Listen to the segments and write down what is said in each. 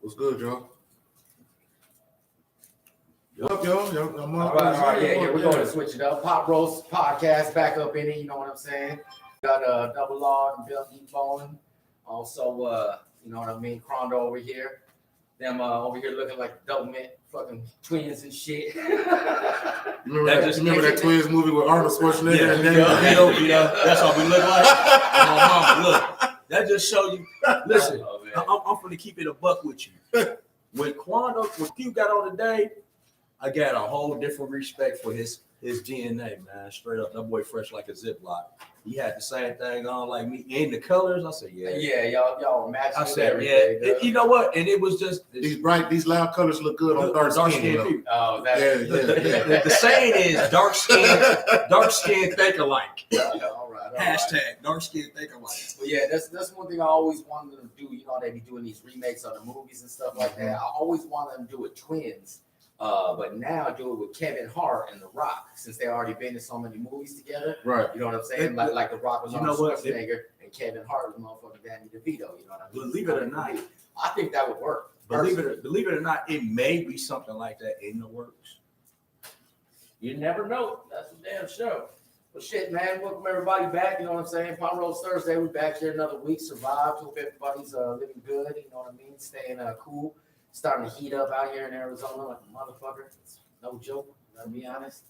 What's good, y'all? What up, y'all? All right, yeah, we're going to switch it up. Potroast Podcast back up in it, you know what I'm saying? Got Double R and Bill E. Bowling. Also, you know what I mean, Crondo over here. Them over here looking like double mint fucking twins and shit. Remember that twins movie with Arnold Schwarzenegger and Danny DeVito? Yeah, that's all we look like. My mama, look, that just show you. Listen, I'm finna keep it a buck with you. When Q got on today, I got a whole different respect for his DNA, man. Straight up, that boy fresh like a Ziploc. He had the same thing on like me. In the colors, I said, yeah. Yeah, y'all matching. I said, yeah. You know what? And it was just these loud colors look good on dark skin people. Oh, that's the saying is dark skin think alike. All right. Hashtag dark skin think alike. But yeah, that's one thing I always wanted them to do. You know, they be doing these remakes of the movies and stuff like that. I always wanted them to do it twins. But now do it with Kevin Hart and The Rock, since they already been in so many movies together. Right. You know what I'm saying? Like The Rock was on Schwarzenegger and Kevin Hart was motherfucking Danny DeVito. You know what I mean? Believe it or not, I think that would work. Believe it or not, it may be something like that in the works. You never know. That's a damn show. But shit, man, welcome everybody back. You know what I'm saying? Potroast Thursday, we're back here another week. Survived. Hope everybody's living good. You know what I mean? Staying cool. Starting to heat up out here in Arizona like a motherfucker. It's no joke, to be honest.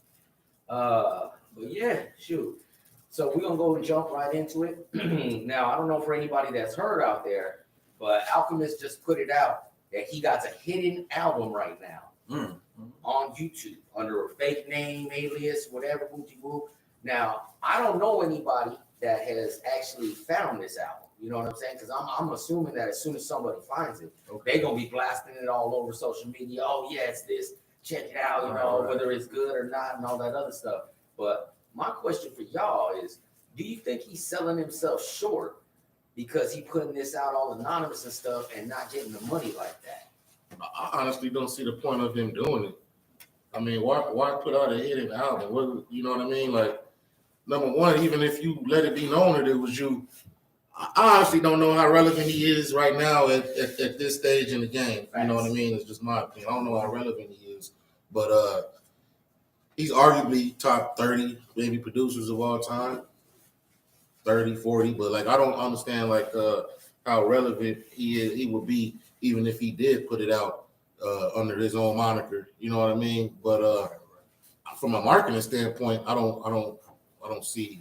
But yeah, shoot. So we're gonna go and jump right into it. Now, I don't know for anybody that's heard out there, but Alchemist just put it out that he got a hidden album right now on YouTube under a fake name, alias, whatever, booty boo. Now, I don't know anybody that has actually found this album. You know what I'm saying? Because I'm assuming that as soon as somebody finds it, they're going to be blasting it all over social media. Oh, yeah, it's this. Check it out, you know, whether it's good or not and all that other stuff. But my question for y'all is, do you think he's selling himself short because he putting this out all anonymous and stuff and not getting the money like that? I honestly don't see the point of him doing it. I mean, why put out a hidden album? What, you know what I mean? Like, number one, even if you let it be known that it was you, I honestly don't know how relevant he is right now at this stage in the game. You know what I mean? It's just my opinion. I don't know how relevant he is. But he's arguably top 30 maybe producers of all time. 30, 40. But, like, I don't understand, like, how relevant he would be even if he did put it out under his own moniker. You know what I mean? But from a marketing standpoint, I don't see.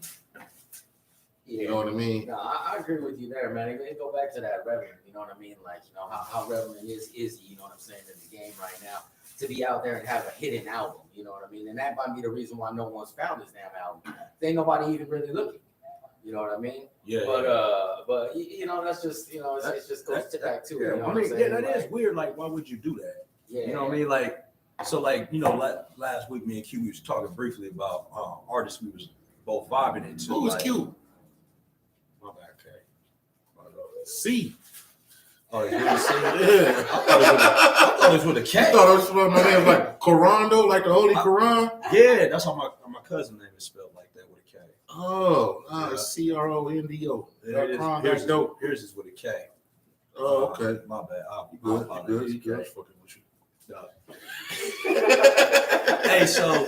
Yeah. You know what I mean? No, I agree with you there, man. It go back to that revenue. You know what I mean? Like, you know, how relevant is he? You know what I'm saying, in the game right now to be out there and have a hidden album. You know what I mean? And that might be the reason why no one's found this damn album. There ain't nobody even really looking. You know what I mean? Yeah. But you know, that's just, you know, it just goes back to it. You know I mean, that like, is weird. Like, why would you do that? Yeah. You know what I mean? Like, so, like, you know, last week me and Q we was talking briefly about artists we was both vibing into. Who was like, Q? My bad, K. C. Oh, it's really C? Yeah. I thought it was with a K. I thought it was my name was like Corando, like the Holy Quran. Yeah, that's how my cousin's name is spelled like that with a K. Oh, Crondo. Here's dope. Here's is with a K. Oh, okay. My bad. You good. You good. Fucking with you. Hey, so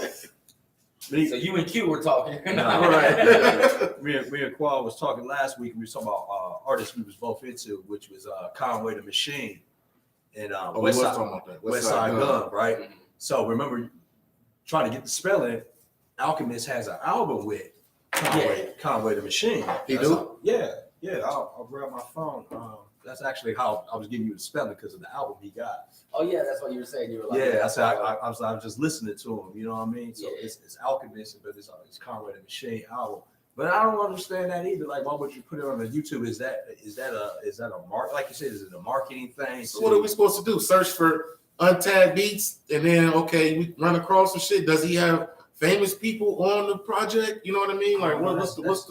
you and Q were talking. Right. me and Kwame was talking last week. We were talking about artists we was both into, which was Conway the Machine and West Side Gun, right? Mm-hmm. So remember, trying to get the spelling, Alchemist has an album with Conway the Machine. He do? Yeah. I'll grab my phone. That's actually how I was giving you the spelling because of the album he got. Oh yeah, that's what you were saying. You were like, yeah, I was just listening to him. You know what I mean? So yeah. It's Alchemist, but it's Conway the Machine album. But I don't understand that either. Like, why would you put it on the YouTube? Is that a mark? Like you said, is it a marketing thing? So what are we supposed to do? Search for untagged beats, and then we run across some shit. Does he have famous people on the project? You know what I mean? Like, what's the that's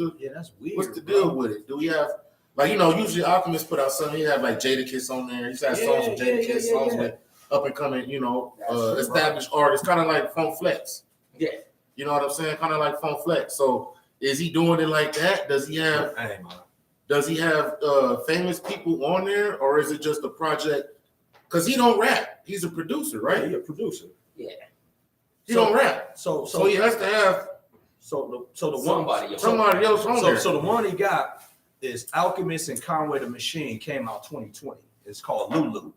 weird. What's the deal with it? Do we have, like, you know, usually Alchemist put out something. He have like Jadakiss on there. He's had songs with Jadakiss, songs with up and coming, you know, established artists, kind of like Funk Flex. Yeah, you know what I'm saying? Kind of like Funk Flex. So is he doing it like that? Does he have famous people on there, or is it just a project Because he don't rap. He's a producer, right? He's a producer. Yeah. He don't rap. So he has to have the Somebody else on there. So the one he got is Alchemist and Conway the Machine, came out 2020. It's called Lulu.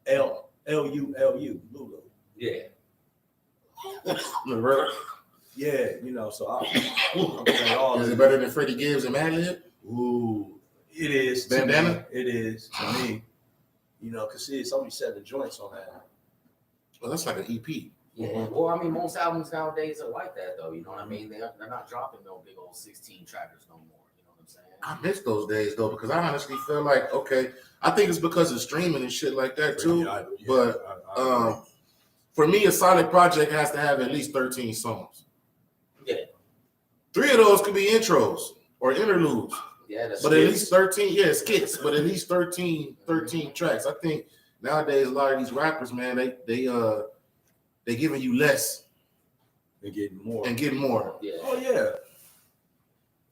Lulu. Lulu. Yeah. Yeah, so I'm saying all is it better than Freddie Gibbs and Madlib? Ooh, it is. Bandana? It is to me. Because it's only 7 joints on that. Well, that's like an EP. Yeah. Well, I mean, most albums nowadays are like that, though. You know what I mean? They're not dropping no big old 16 trackers no more. You know what I'm saying? I miss those days though, because I honestly feel like I think it's because of streaming and shit like that too. For me, a solid project has to have at least 13 songs. Yeah. 3 of those could be intros or interludes. Yeah, but at least 13, skits, but at least 13 tracks. I think nowadays a lot of these rappers, man, they giving you less and getting more. Yeah. Oh yeah.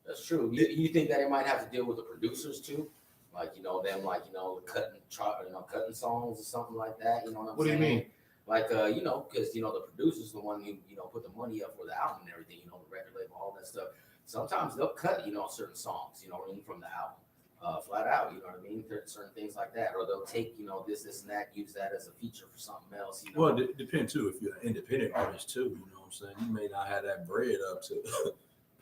That's true. You think that it might have to deal with the producers too? Like, them cutting songs or something like that. You know what I'm saying? What do you mean? Like, because, the producer's the one who, put the money up for the album and everything, the record label, all that stuff. Sometimes they'll cut, certain songs, from the album, flat out, you know what I mean? Certain things like that. Or they'll take, this and that, use that as a feature for something else, Well, it depends too. If you're an independent artist too, you know what I'm saying? You may not have that bread up to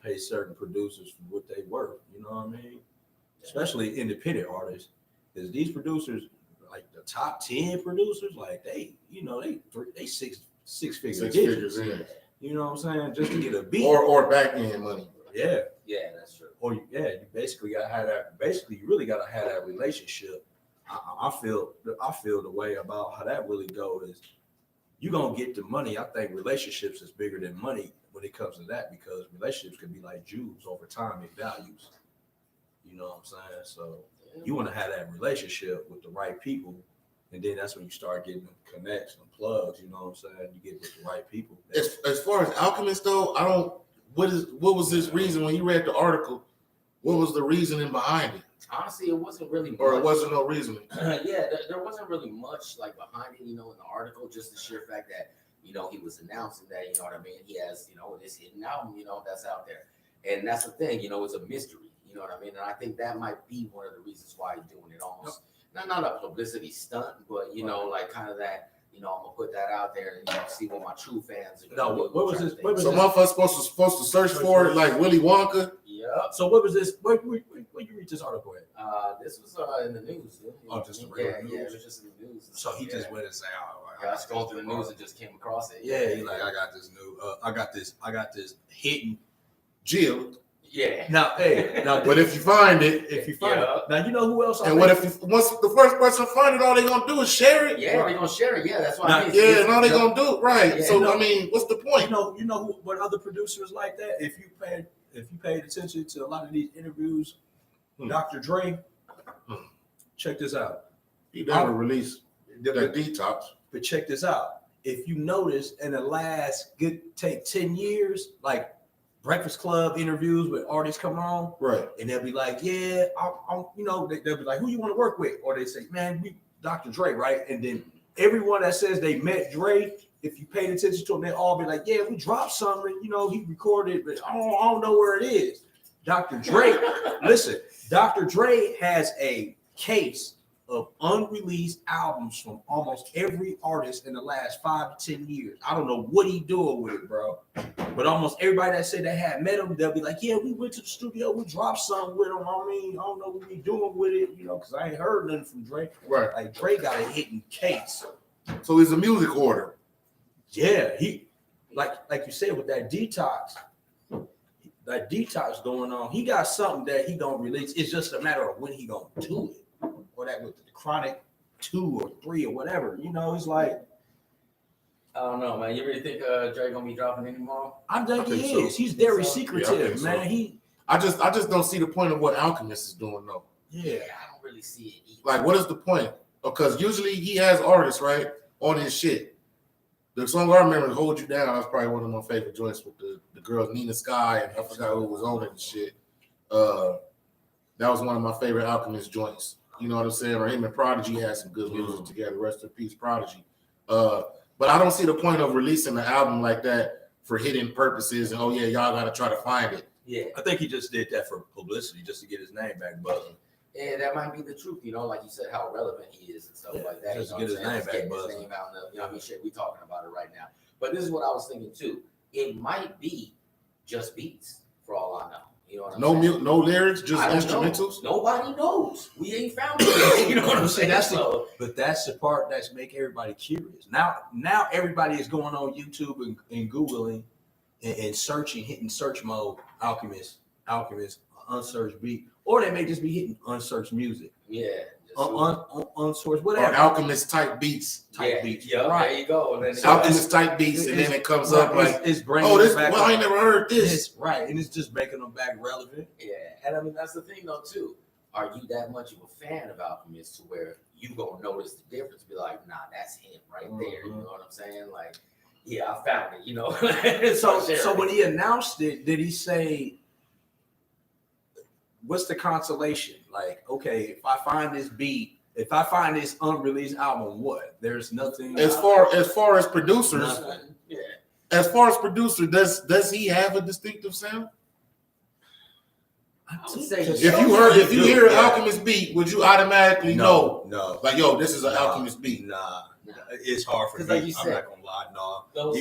pay certain producers for what they worth, you know what I mean? Especially independent artists. Because these producers, like the top 10 producers, like they six figures in. You know what I'm saying? Just to get a beat. Or back end money. Yeah, that's true. Or you basically gotta have that. Basically, you really gotta have that relationship. I feel the way about how that really goes is you're gonna get the money. I think relationships is bigger than money when it comes to that, because relationships can be like jewels over time in values. You know what I'm saying? So you want to have that relationship with the right people, and then that's when you start getting connects and plugs. You know what I'm saying? You get with the right people. As far as Alchemist though, what was his reason when you read the article? What was the reasoning behind it? Honestly, it wasn't really much. Or it wasn't no reasoning. There wasn't really much like behind it, in the article, just the sheer fact that, he was announcing that, you know what I mean? He has, this hidden album, that's out there. And that's the thing, it's a mystery, you know what I mean? And I think that might be one of the reasons why he's doing it almost. Not a publicity stunt, but, like kind of that, I'm gonna put that out there and see what my true fans are gonna do. What was this? So motherfuckers supposed to search for it like Willy Wonka? Yeah. So what was this? Where you read this article at? This was in the news. Dude. Just the regular news? Yeah, it was just in the news. So he just went and said, I scrolled through the news and just came across it. Yeah, he's like, I got this new, I got this hidden Jill. Yeah. Now, but if you find it, now you know who else? Once the first person find it, all they gonna do is share it. Yeah, they're gonna share it. Yeah, that's why. And all they gonna do right. Yeah, so I mean, what's the point? You know what other producers like that? If you paid attention to a lot of these interviews, Dr. Dre, check this out. He never released the Detox. But check this out. If you notice, in the last 10 years, like Breakfast Club interviews with artists come on, right? And they'll be like, "Yeah, they'll be like, who you want to work with?" Or they say, "Man, we Dr. Dre, right?" And then everyone that says they met Dre, if you paid attention to them, they all be like, "Yeah, we dropped something. He recorded, but I don't know where it is." Dr. Dre, listen, Dr. Dre has a case of unreleased albums from almost every artist in the last 5 to 10 years. I don't know what he doing with it, bro. But almost everybody that said they had met him, they'll be like, "Yeah, we went to the studio, we dropped something with him. I mean, I don't know what we doing with it, because I ain't heard nothing from Dre." Right. Like Dre got a hidden case. So he's a music hoarder. Yeah, he like you said with that detox going on. He got something that he gonna release. It's just a matter of when he gonna do it. Or that with the Chronic 2 or 3 or whatever, it's like, I don't know, man. You really think Dre gonna be dropping anymore? I think he is. He's very secretive, man. I just don't see the point of what Alchemist is doing though. Yeah, I don't really see it either. Like, what is the point? Because usually he has artists right on his shit. The song I remember is "Hold You Down." That's probably one of my favorite joints with the girls Nina Sky and I forgot who was on it and shit. That was one of my favorite Alchemist joints. You know what I'm saying? Or him and Prodigy had some good music together. Rest in peace, Prodigy. But I don't see the point of releasing an album like that for hidden purposes. And y'all got to try to find it. Yeah, I think he just did that for publicity, just to get his name back. But yeah, that might be the truth. Like you said, how relevant he is and stuff like that. Just you know get his what I'm name saying? back, Just get his name out. You know what I mean? Shit, we talking about it right now. But this is what I was thinking too. It might be just beats, for all I know. You know what I'm saying? No lyrics, just I don't instrumentals. know. Nobody knows. We ain't found it. You know what I'm saying? That's the part that's make everybody curious. Now everybody is going on YouTube and Googling and searching, hitting search mode, alchemist, unsearched beat, or they may just be hitting unsearched music. Yeah. Or Unsourced, whatever. alchemist type beats. Beats. Yeah, Right. There you go. And then Alchemist type beats, and then it comes up like, it's bringing this. back Well, I ain't never heard this. Right, and it's just making them back relevant. Yeah, and I mean that's the thing though too. Are you that much of a fan of Alchemist to where you gonna notice the difference? Be like, nah, that's him right there. You know what I'm saying? Like, yeah, I found it. You know. So when he announced it, did he say, what's the consolation? Like, okay, if I find this beat, if I find this unreleased album, what? There's nothing. As far as producers, Nothing. Yeah. as far as producer, does he have a distinctive sound? I would say If you hear an Alchemist beat, would you automatically know? No. Like, this is an Alchemist beat. Nah. It's hard for me. Like you I'm said, not gonna lie. No. those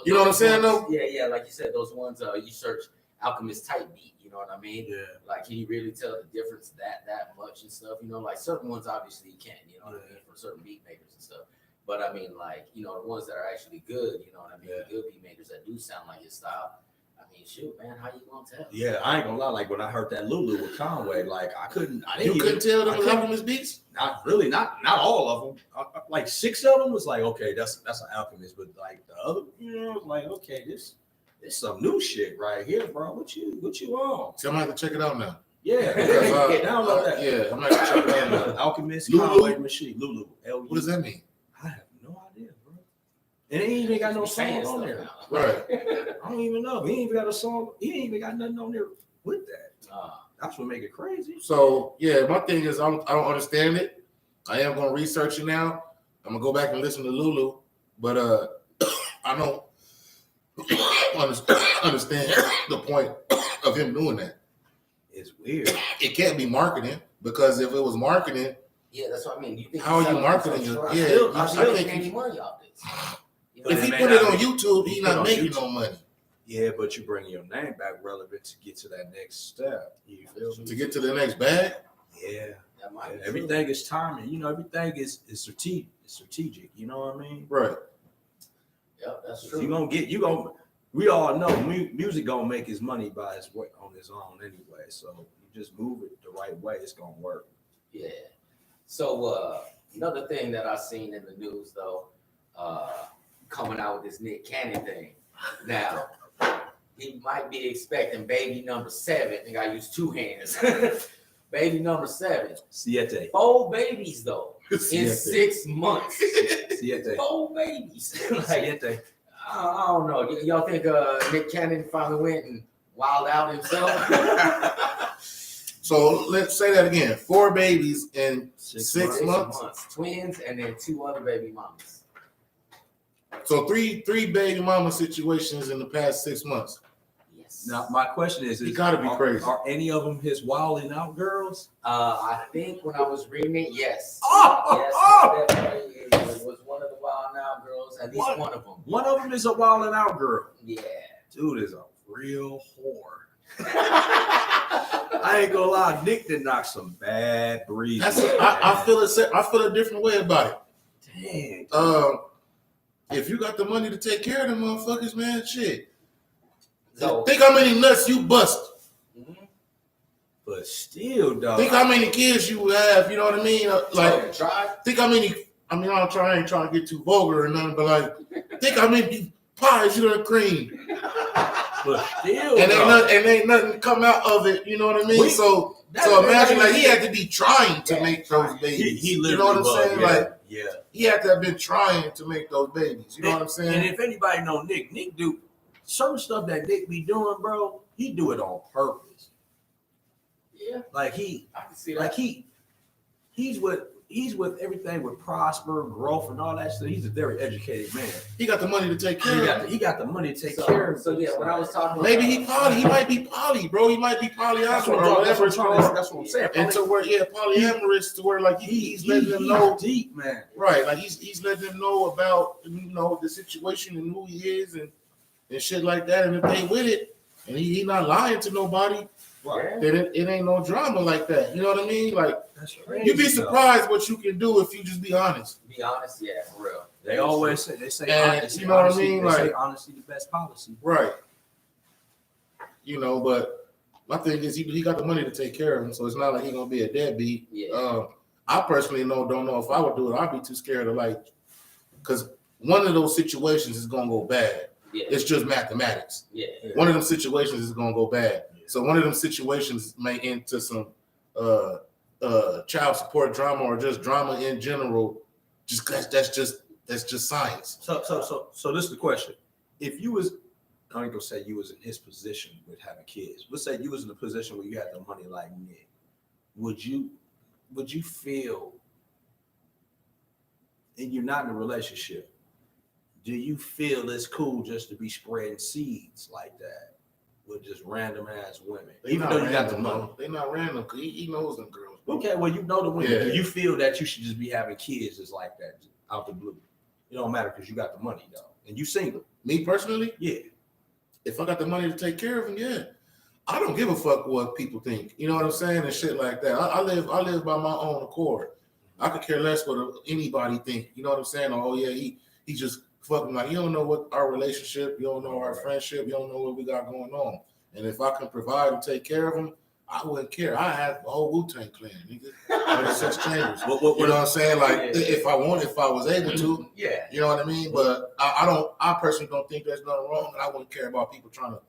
you know what I'm saying though? Yeah, like you said, those ones you search Alchemist type beat, you know what I mean? Yeah. Like, can you really tell the difference that much and stuff? Like certain ones obviously you can, you know what I mean, for certain beat makers and stuff. But I mean, like, the ones that are actually good, you know what I mean, the good beat makers that do sound like his style. I mean, shoot, man, how you gonna tell? Yeah, I ain't gonna lie. Like when I heard that Lulu with Conway, like I couldn't tell them Alchemist beats? Not really, not all of them. Like 6 of them was like, okay, that's an Alchemist, but like the other, like, okay, this some new shit right here, bro. What you on? So I'm gonna have to check it out now. Yeah, download that. Yeah, I'm gonna have to check it out now. Alchemist, Lulu? Conway Machine, Lulu. L-U. What does that mean? I have no idea, bro. And he ain't even got no song on there. Right. I don't even know. He ain't even got a song. He ain't even got nothing on there with that. That's what make it crazy. So yeah, my thing is I don't understand it. I am gonna research it now. I'm gonna go back and listen to Lulu, but I don't understand the point of him doing that. It's weird. It can't be marketing, because if it was marketing, Yeah, that's what I mean. You think how are you marketing it? Yeah, I I think any money off this. if he put it on YouTube, he's not making no money. Yeah, but you bring your name back relevant to get to that next step. You feel me? To get to the next bag. Yeah. That might be Everything is timing. Everything is strategic. It's strategic. You know what I mean? Right. Yeah, that's true. We all know music gonna make his money by his way on his own anyway. So you just move it the right way, it's gonna work. Yeah. So another thing that I seen in the news though, coming out with this Nick Cannon thing. Now, he might be expecting baby number 7. I think I use 2 hands. Baby number 7. Siete. 4 babies though in 6 months. Siete. 4 babies. Like, Siete. I don't know. Y'all think Nick Cannon finally went and wilded out himself? So let's say that again. 4 babies in 6 6 months. Twins and then 2 other baby mamas. So three baby mama situations in the past 6 months. Yes. Now my question is He gotta be crazy. Are any of them his wilding out girls? I think when I was reading it, yes. Oh! Definitely, it was one of the Wild Now girls, at least one of them. One of them is a wilding out girl. Yeah. Dude is a real whore. I ain't gonna lie, Nick did knock some bad breeds. I feel a different way about Dang. it. If you got the money to take care of them motherfuckers, man, shit. So, Think how many nuts you bust. But still, dog. Think how many kids you have. You know what I mean? Think how many. I mean, I ain't trying to get too vulgar or nothing, but like, think how many pies you done creamed. But still, And ain't nothing come out of it. You know what I mean? So imagine like he had to be trying to make those babies. He you know what I'm saying? Yeah, like, yeah. he had to have been trying to make those babies. You know what I'm saying? And if anybody know Nick do certain stuff that Nick be doing, bro. He do it on purpose. yeah, Like I can see that. like he he's with everything with prosper, growth, and all that stuff. He's a very educated man. He got the money to take care of. He got the money to take care of. So yeah, when I was talking, Maybe he might be poly, bro. He might be polyamorous or whatever it's called. That's what I'm saying. And to where, polyamorous to where like he's letting them know deep, man. Right, like he's letting them know about the situation and who he is and shit like that. And if they with it, and he not lying to nobody, Right. then it ain't no drama like that. You know what I mean? Like That's crazy, you'd be surprised what you can do if you just be honest. be honest, yeah, for real. They always say And honesty. you know what I Honesty, mean? they Like say honesty the best policy. Right. But my thing is he got the money to take care of him, so it's not like he's gonna be a deadbeat. Yeah. I personally don't know if I would do it. I'd be too scared of because one of those situations is gonna go bad. Yeah. It's just mathematics. Yeah. One of them situations is gonna go bad. So one of them situations may into some child support drama or just drama in general. Just that's just science. So this is the question. If you was, I ain't gonna say you was in his position with having kids. Let's say you was in a position where you had the money like Nick. Would you feel, and you're not in a relationship, do you feel it's cool just to be spreading seeds like that with just random ass women? Even though you got the money. They're not random because he knows them girls. Okay, well, you know the women. Yeah. Do you feel that you should just be having kids just like that, just out the blue? It don't matter because you got the money, though. And you single. Me personally, Yeah. if I got the money to take care of him, yeah. I don't give a fuck what people think. You know what I'm saying? And shit like that. I live by my own accord. I could care less what anybody think. You know what I'm saying? Oh yeah, he just fucking like, you don't know what our relationship, you don't know our friendship, you don't know what we got going on. And if I can provide and take care of him, I wouldn't care. I have a whole Wu-Tang clan, nigga. 36 chambers. You know what I'm saying? Like if I was able to, Yeah. you know what I mean? But I personally don't think there's nothing wrong, and I wouldn't care about people trying to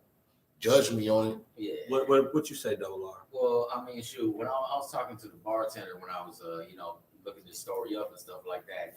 judge me on it. Yeah. What you say, though, Laura? Well, I mean, shoot, when I was talking to the bartender when I was, looking this story up and stuff like that,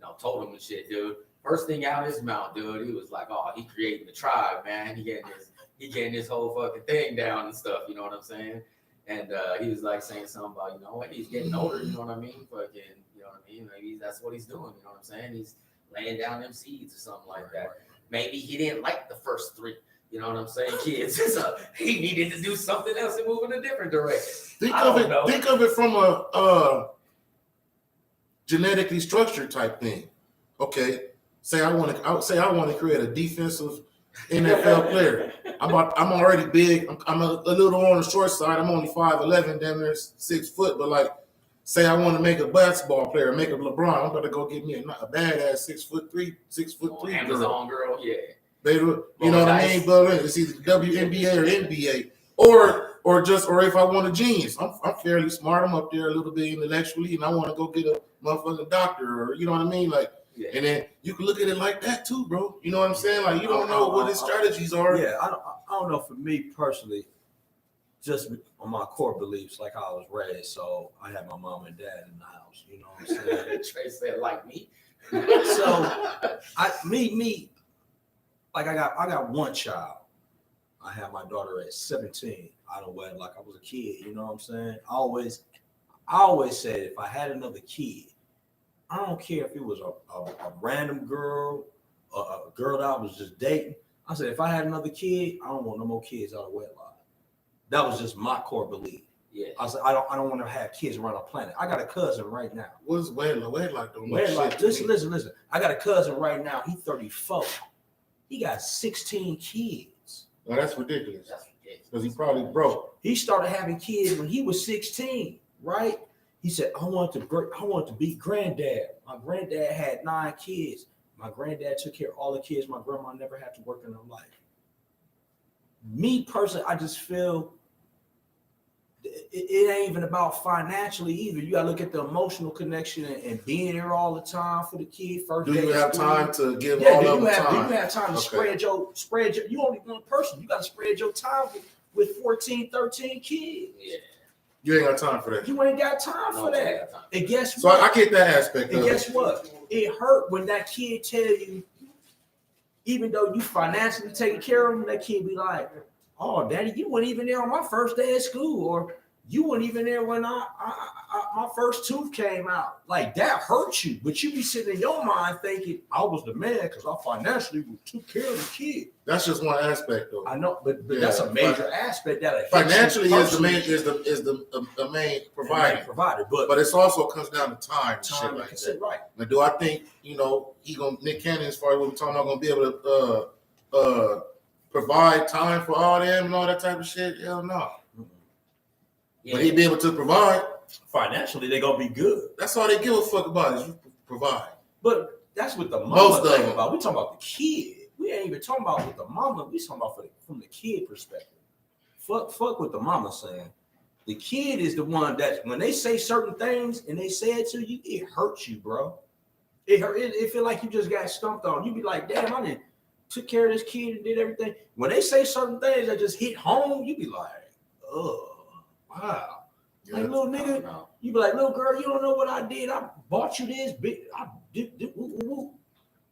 I told him and shit, dude. First thing out of his mouth, dude, he was like, "Oh, he creating the tribe, man. He getting this whole fucking thing down and stuff." You know what I'm saying? And he was like saying something about, when he's getting older. You know what I mean? Fucking, you know what I mean? Maybe that's what he's doing. You know what I'm saying? He's laying down them seeds or something like that. Maybe he didn't like the first 3. You know what I'm saying, kids? So he needed to do something else and move in a different direction. Think of it from a genetically structured type thing. Okay, say I want to create a defensive NFL player. I'm already big. I'm a little on the short side. I'm only 5'11", damn near 6 foot. But like, say I want to make a basketball player, make a LeBron. I'm about to go get me a badass 6'3" Amazon girl, yeah. Baby, you know what I mean? But it's either WNBA or NBA, or if I want a genius, I'm fairly smart. I'm up there a little bit intellectually, and I want to go get a motherfucking doctor, or you know what I mean? Like, and then you can look at it like that too, bro. You know what I'm saying? Like, you don't know what his strategies are. Yeah, I don't know. For me personally, just on my core beliefs, like how I was raised, so I had my mom and dad in the house. You know what I'm saying? Trey said, like me. So, like I got one child. I had my daughter at 17 out of wedlock. I was a kid, you know what I'm saying? I always said if I had another kid, I don't care if it was a random girl, a girl that I was just dating. I said if I had another kid, I don't want no more kids out of wedlock. That was just my core belief. Yeah. I said I don't want to have kids around the planet. I got a cousin right now. What's wedlock? Wedlock don't know wedlock. Shit Listen. I got a cousin right now. He's 34. He got 16 kids. Well, that's ridiculous. Because he probably broke. He started having kids when he was 16, right? He said, I want to be granddad. My granddad had 9 kids. My granddad took care of all the kids. My grandma never had to work in her life. Me personally, I just feel it ain't even about financially either. You gotta look at the emotional connection and being there all the time for the kid. Do you have time to give all of them time? Do you have time to spread your you only one person. You gotta spread your time with 14, 13 kids. Yeah. You ain't got time for that. You ain't got time for that. And guess what? So I get that aspect. And guess what? It hurt when that kid tell you, even though you financially taking care of him, that kid be like, "Oh, daddy, you weren't even there on my first day at school," or "You weren't even there when I my first tooth came out. Like that hurt you, but you be sitting in your mind thinking I was the man because I financially took care of the kid. That's just one aspect, though. I know, but that's a major aspect that financially is the main provider. But it also comes down to time and shit like that. Right. Now, do I think Nick Cannon, as far as what we're talking about, gonna be able to provide time for all them and all that type of shit? Hell no. Yeah. But he'd be able to provide. Financially, they're gonna be good. That's all they give a fuck about is you provide. But that's what the mama think about. We talking about the kid. We ain't even talking about what the mama. We talking about from the kid perspective. Fuck what the mama saying. The kid is the one that when they say certain things and they say it to you, it hurts you, bro. It hurt. It feel like you just got stumped on. You be like, damn, I didn't took care of this kid and did everything. When they say certain things that just hit home, you be like, oh, wow. Yeah, like little nigga, you be like, little girl, you don't know what I did. I bought you this big. I did. Woo, woo, woo.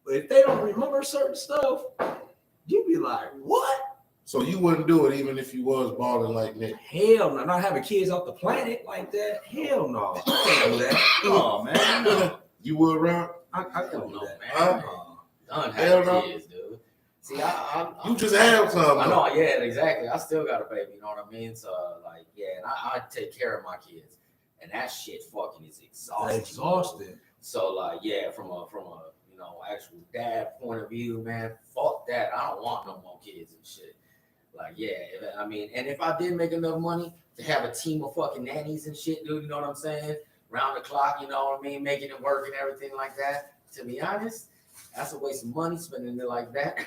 But if they don't remember certain stuff, you be like, what? So you wouldn't do it even if you was balling like Nick? Hell no, not having kids off the planet like that. Hell no, I can't do that. Oh man, no. You would, Rob? I couldn't do that, man. Hell no. Kids, dude. See, you just have some. I know, yeah, exactly. I still got a baby, you know what I mean? So, like, yeah, and I take care of my kids, and that shit fucking is exhausting. Exhausting. So, like, yeah, from a actual dad point of view, man, fuck that. I don't want no more kids and shit. Like, yeah, and if I did make enough money to have a team of fucking nannies and shit, dude, you know what I'm saying? Round the clock, you know what I mean? Making it work and everything like that. To be honest, that's a waste of money spending it like that.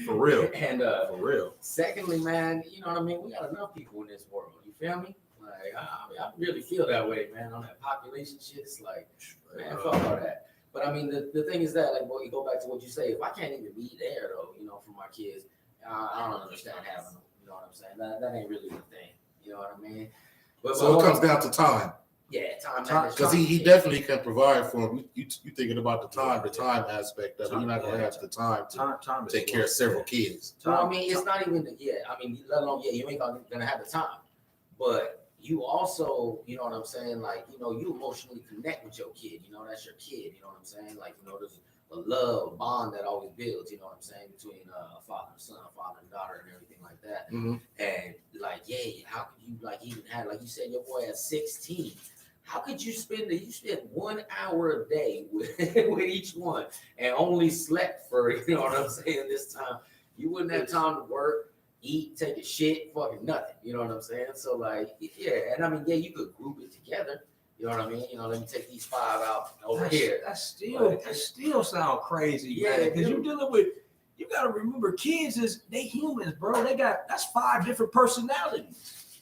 For real. And for real. Secondly, man, you know what I mean? We got enough people in this world. You feel me? Like, I really feel that way, man. On that population shit, it's like, man, fuck all that. But I mean, the thing is that, like, boy, you go back to what you say. If I can't even be there, though, you know, for my kids, I don't understand having them. You know what I'm saying? That ain't really the thing. You know what I mean? But so it comes down to time. Yeah, time. Because he definitely can provide for him. You thinking about the time aspect of it. You're not going to have the time to take care of several kids. I mean, it's not even, let alone, you ain't going to have the time. But you also, you know what I'm saying? Like, you know, you emotionally connect with your kid. You know, that's your kid. You know what I'm saying? Like, you know, there's a love, a bond that always builds, you know what I'm saying, between a father and son, father and daughter, and everything like that. Mm-hmm. And, like, how could you, like, even have, like you said, your boy at 16, how could you spend 1 hour a day with each one and only slept for, you know what I'm saying, this time? You wouldn't have time to work, eat, take a shit, fucking nothing. You know what I'm saying? So, like, yeah. And I mean, you could group it together. You know what I mean? You know, let me take these 5 out over here. That still sound crazy, man. Because you're dealing with, you got to remember, kids they humans, bro. That's 5 different personalities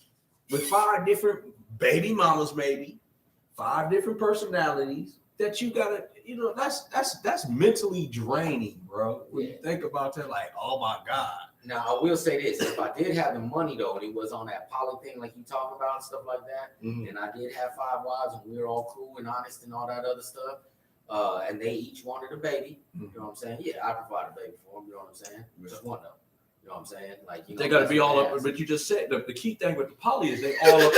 with 5 different baby mamas, maybe 5 different personalities that you gotta, you know, that's mentally draining, bro. When you think about that, like, oh my God. Now, I will say this. If I did have the money, though, and it was on that poly thing like you talking about and stuff like that, and I did have 5 wives and we were all cool and honest and all that other stuff, and they each wanted a baby, you know what I'm saying? Yeah, I provide a baby for them, you know what I'm saying? Yeah. Just one, though. You know what I'm saying? Like, you know, they got to be all up, but you just said the key thing with the poly is they all up.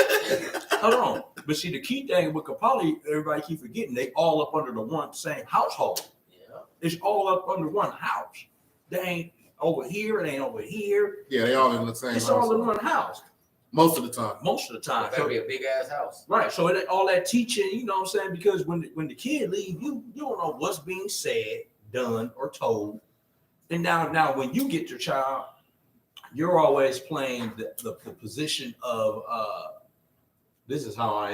Hold on. But see, the key thing with the poly, everybody keep forgetting, they all up under the one same household. Yeah. It's all up under one house. They ain't over here, it ain't over here. Yeah, they all in the same house. It's all in one house. Most of the time. It better be a big ass house. Right. So all that teaching, you know what I'm saying? Because when the kid leave, you don't know what's being said, done, or told. And now when you get your child, you're always playing the position of this is how I am.